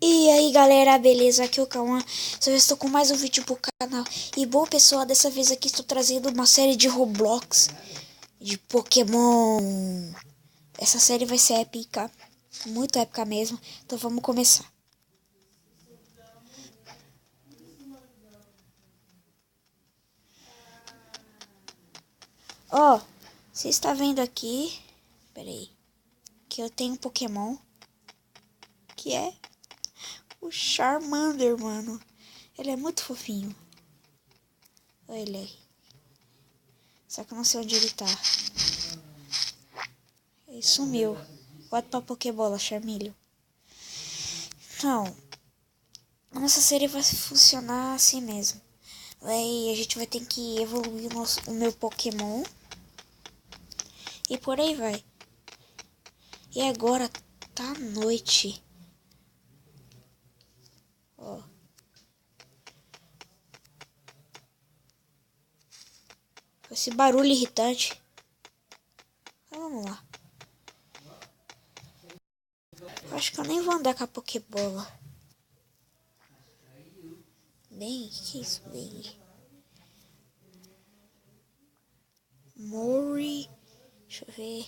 E aí galera, beleza? Aqui é o Cauã. Eu estou com mais um vídeo pro canal. E bom pessoal, dessa vez aqui estou trazendo uma série de Roblox de Pokémon. Essa série vai ser épica, muito épica mesmo. Então vamos começar. Ó, você está vendo aqui? Pera aí. Que eu tenho um Pokémon que é o Charmander, mano. Ele é muito fofinho. Olha ele aí. Só que eu não sei onde ele tá. Ele sumiu. Bota pra Pokébola, Charmeleon. Então, a nossa série vai funcionar assim mesmo. Aí a gente vai ter que evoluir o meu Pokémon. E por aí vai. E agora tá noite. Ó. Esse barulho irritante. Então, vamos lá. Acho que eu nem vou andar com a Pokébola. Bem, que isso, bem? Mori. Deixa eu ver.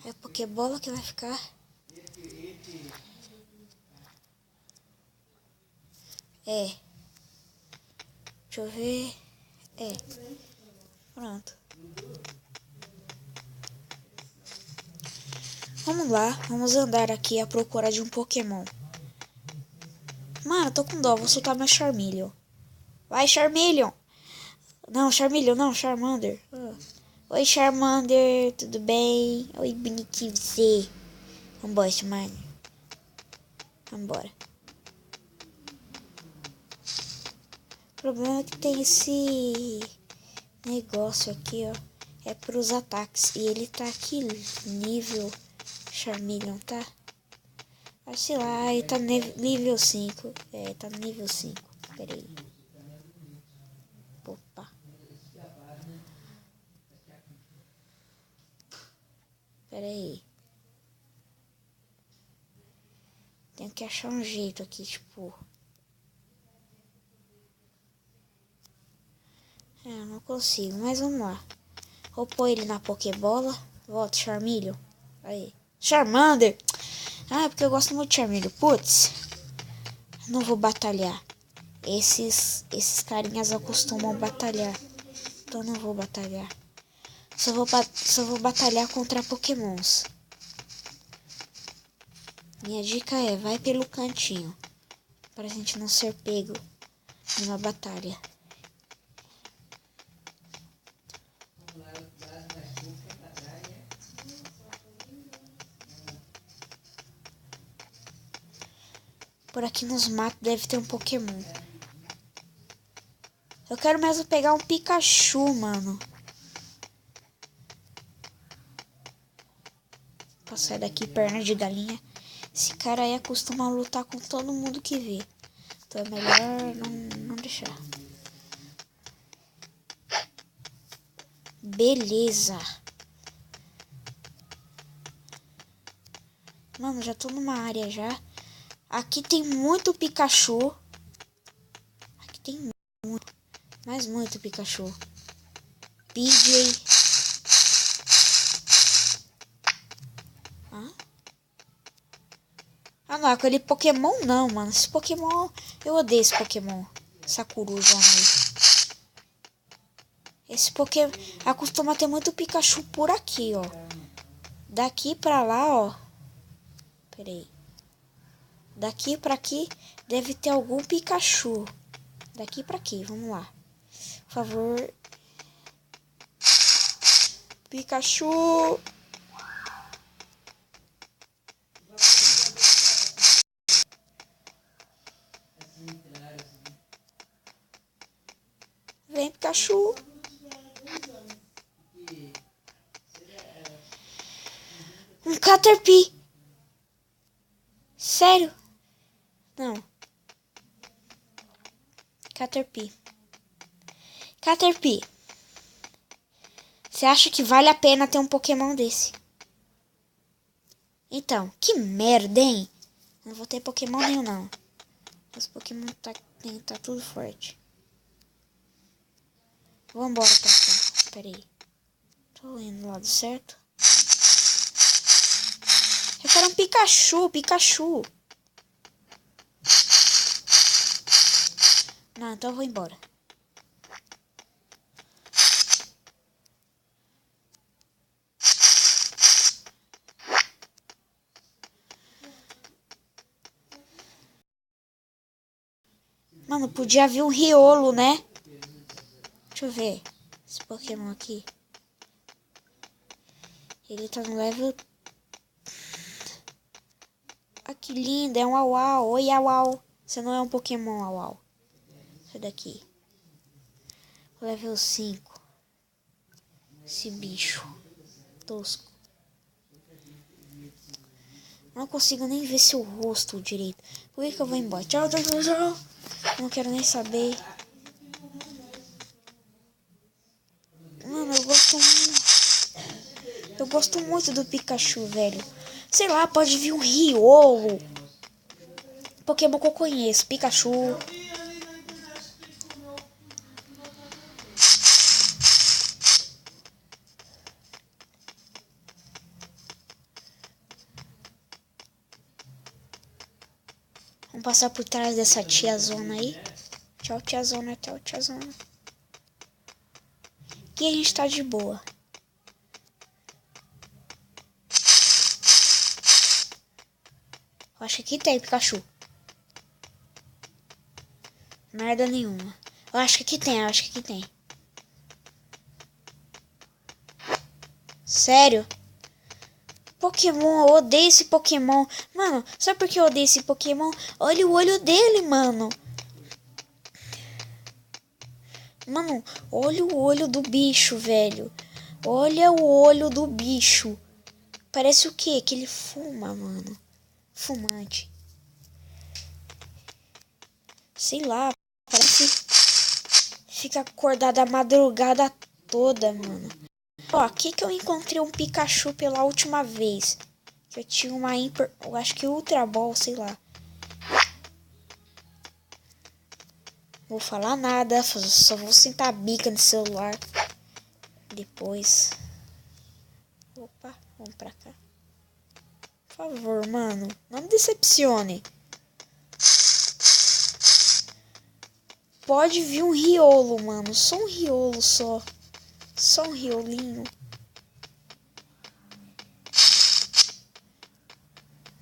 É a Pokébola que vai ficar. É. Deixa eu ver. É. Pronto. Vamos lá. Vamos andar aqui à procura de um Pokémon. Mano, eu tô com dó. Vou soltar meu Charmeleon. Vai, Charmeleon. Não, Charmeleon, não. Charmander. Oi, Charmander. Tudo bem? Oi, bonitinho você. Vambora, Charmander. Vambora. O problema é que tem esse negócio aqui, ó. É pros ataques. E ele tá aqui nível Charmeleon, tá? Ah, sei lá, ele tá nível 5. É, tá no nível 5. Pera aí. Opa. Pera aí. Tenho que achar um jeito aqui, tipo... não consigo, mas vamos lá. Vou pôr ele na Pokébola. Volta, Charmeleon. Aí. Charmander! Ah, porque eu gosto muito de Charmeleon. Putz. Não vou batalhar. Esses carinhas acostumam batalhar. Então não vou batalhar. Só vou batalhar contra Pokémons. Minha dica é, vai pelo cantinho. Pra gente não ser pego numa batalha. Por aqui nos matos deve ter um Pokémon. Eu quero mesmo pegar um Pikachu, mano. Passar daqui, perna de galinha. Esse cara aí acostuma lutar com todo mundo que vê. Então é melhor não deixar. Beleza. Mano, já tô numa área já. Aqui tem muito Pikachu. Aqui tem muito. Mas muito Pikachu. PJ. Ah, não. Aquele Pokémon não, mano. Esse Pokémon... Eu odeio esse Pokémon. Essa corujona aí. Esse Pokémon... Acostuma ter muito Pikachu por aqui, ó. Daqui pra lá, ó. Pera aí. Daqui pra aqui deve ter algum Pikachu. Daqui pra aqui, vamos lá. Por favor. Pikachu. Vem, Pikachu. Um Caterpie. Sério? Não. Caterpie. Caterpie. Você acha que vale a pena ter um Pokémon desse? Então, que merda, hein? Não vou ter Pokémon nenhum, não. Os Pokémon tá tudo forte. Vambora pra cá. Pera aí. Tô indo do lado certo. Eu quero um Pikachu, Pikachu. Não, então eu vou embora. Mano, podia vir um Riolo, né? Deixa eu ver. Esse Pokémon aqui. Ele tá no level... Ah, que lindo. É um Uau. Oi, Uau. Você não é um Pokémon, Uau. Sai daqui. Level 5. Esse bicho. Tosco. Não consigo nem ver seu rosto direito. Por que eu vou embora? Tchau, tchau, tchau, tchau. Não quero nem saber. Mano, eu gosto muito do Pikachu, velho. Sei lá, pode vir um Riolo. Pokémon que eu conheço. Pikachu. Vamos passar por trás dessa tiazona aí. Tchau, tiazona. Tchau, tiazona. Aqui a gente tá de boa. Eu acho que aqui tem Pikachu. Merda nenhuma. Eu acho que aqui tem. Sério? Pokémon, eu odeio esse Pokémon. Mano, sabe por que eu odeio esse Pokémon? Olha o olho dele, mano. Mano, olha o olho do bicho, velho. Olha o olho do bicho. Parece o quê? Que ele fuma, mano. Fumante. Sei lá, parece... Fica acordado a madrugada toda, mano. Ó, aqui que eu encontrei um Pikachu pela última vez. Que eu tinha uma eu acho que Ultra Ball, sei lá. Vou falar nada, só vou sentar a bica no celular. Depois. Opa, vamos pra cá. Por favor, mano, não me decepcione. Pode vir um Riolo, mano. Só um Riolo só. Só um Riolinho.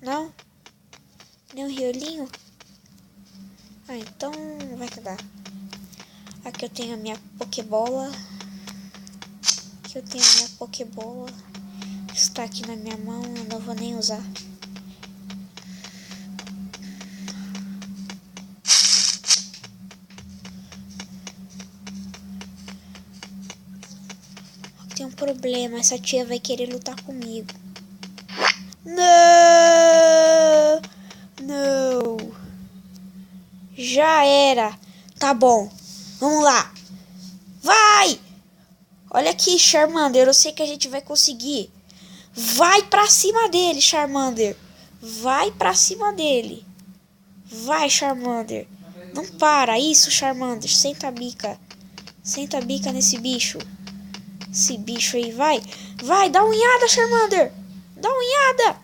Não? Nem um Riolinho? Ah, então vai cagar. Aqui eu tenho a minha Pokébola. Aqui eu tenho a minha Pokébola. Está aqui na minha mão, eu não vou nem usar. Tem um problema, essa tia vai querer lutar comigo. Não! Não! Já era. Tá bom, vamos lá. Vai! Olha aqui, Charmander, eu sei que a gente vai conseguir. Vai pra cima dele, Charmander. Vai pra cima dele. Vai, Charmander. Não para. Isso, Charmander. Senta a bica. Senta a bica nesse bicho. Esse bicho aí, vai. Vai, dá unhada, Charmander. Dá unhada.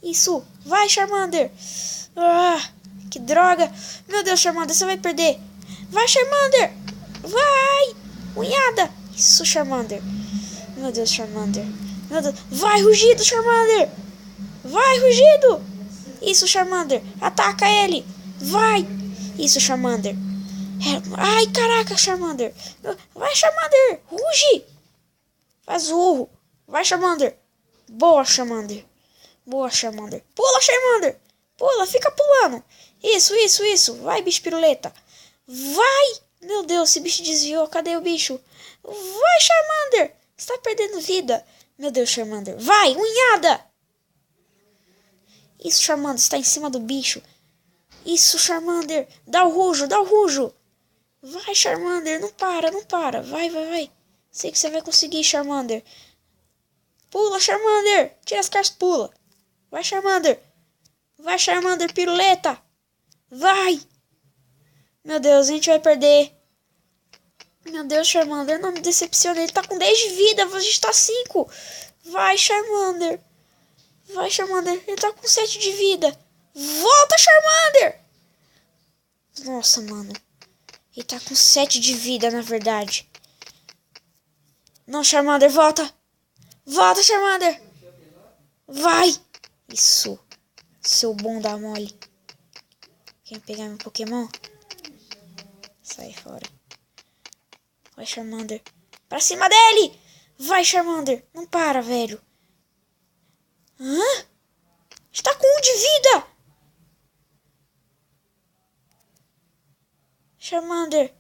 Isso. Vai, Charmander. Ah, que droga. Meu Deus, Charmander, você vai perder. Vai, Charmander. Vai. Unhada. Isso, Charmander. Meu Deus, Charmander. Meu Deus. Vai, Rugido, Charmander. Vai, Rugido. Isso, Charmander. Ataca ele. Vai. Isso, Charmander. Ai, caraca, Charmander. Vai, Charmander. Ruge. Faz urro. Vai, Charmander. Boa, Charmander. Boa, Charmander. Pula, Charmander. Pula, fica pulando. Isso, isso, isso. Vai, bicho piruleta. Vai. Meu Deus, esse bicho desviou. Cadê o bicho? Vai, Charmander. Você tá perdendo vida. Meu Deus, Charmander. Vai, unhada. Isso, Charmander. Você tá em cima do bicho. Isso, Charmander. Dá o rujo, dá o rujo. Vai, Charmander, não para, não para. Vai, vai, vai. Sei que você vai conseguir, Charmander. Pula, Charmander. Tira as caras, pula. Vai, Charmander. Vai, Charmander, piruleta. Vai. Meu Deus, a gente vai perder. Meu Deus, Charmander, não me decepciona. Ele tá com 10 de vida, a gente tá 5. Vai, Charmander. Vai, Charmander. Ele tá com 7 de vida. Volta, Charmander. Nossa, mano. Ele tá com 7 de vida, na verdade. Não, Charmander, volta. Volta, Charmander. Vai. Isso. Seu bom da mole. Quer pegar meu Pokémon? Sai fora. Vai, Charmander. Pra cima dele. Vai, Charmander. Não para, velho. Hã? Está com 1 de vida. Charmander.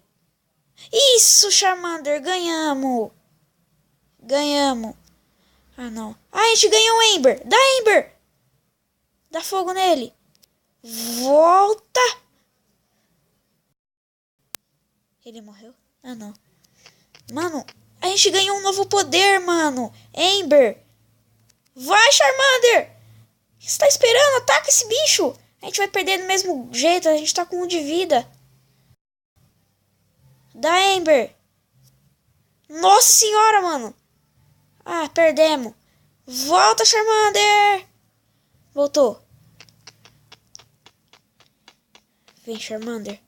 Isso, Charmander. Ganhamos. Ganhamos. Ah, não. Ah, a gente ganhou um Ember. Dá Ember. Dá fogo nele. Volta. Ele morreu? Ah, não. Mano, a gente ganhou um novo poder, mano. Ember. Vai, Charmander. O que você tá esperando? Ataca esse bicho. A gente vai perder do mesmo jeito. A gente tá com 1 de vida. Dá Ember. Nossa senhora, mano. Ah, perdemos. Volta, Charmander. Voltou. Vem, Charmander.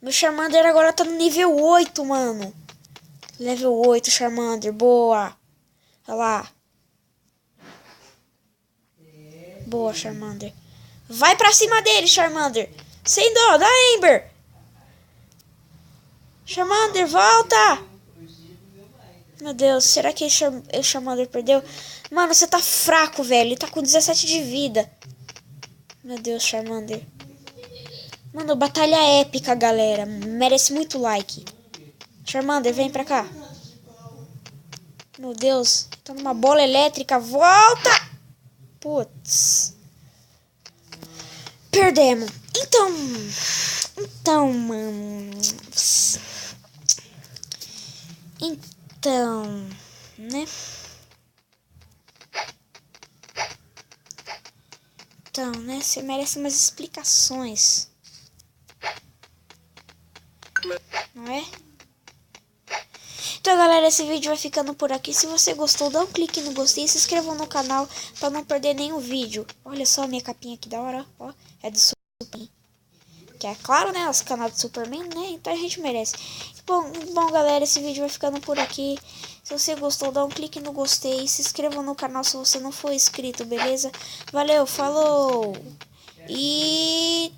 Meu Charmander agora tá no nível 8, mano. Level 8, Charmander. Boa. Olha lá. Boa, Charmander. Vai pra cima dele, Charmander. Sem dó, dá Ember. Charmander, volta. Meu Deus, será que o Charmander perdeu? Mano, você tá fraco, velho. Ele tá com 17 de vida. Meu Deus, Charmander. Mano, batalha épica, galera. Merece muito like. Charmander, vem pra cá. Meu Deus, tá numa bola elétrica. Volta! Putz. Perdemos. Então, mano. Então, né? Então, né? Você merece umas explicações. Não é? Então, galera, esse vídeo vai ficando por aqui. Se você gostou, dá um clique no gostei e se inscreva no canal para não perder nenhum vídeo. Olha só a minha capinha aqui da hora, ó. É do Superman. Que é claro, né? Os canais do Superman, né? Então a gente merece. Bom, galera, esse vídeo vai ficando por aqui. Se você gostou, dá um clique no gostei. Se inscreva no canal se você não for inscrito, beleza? Valeu, falou! E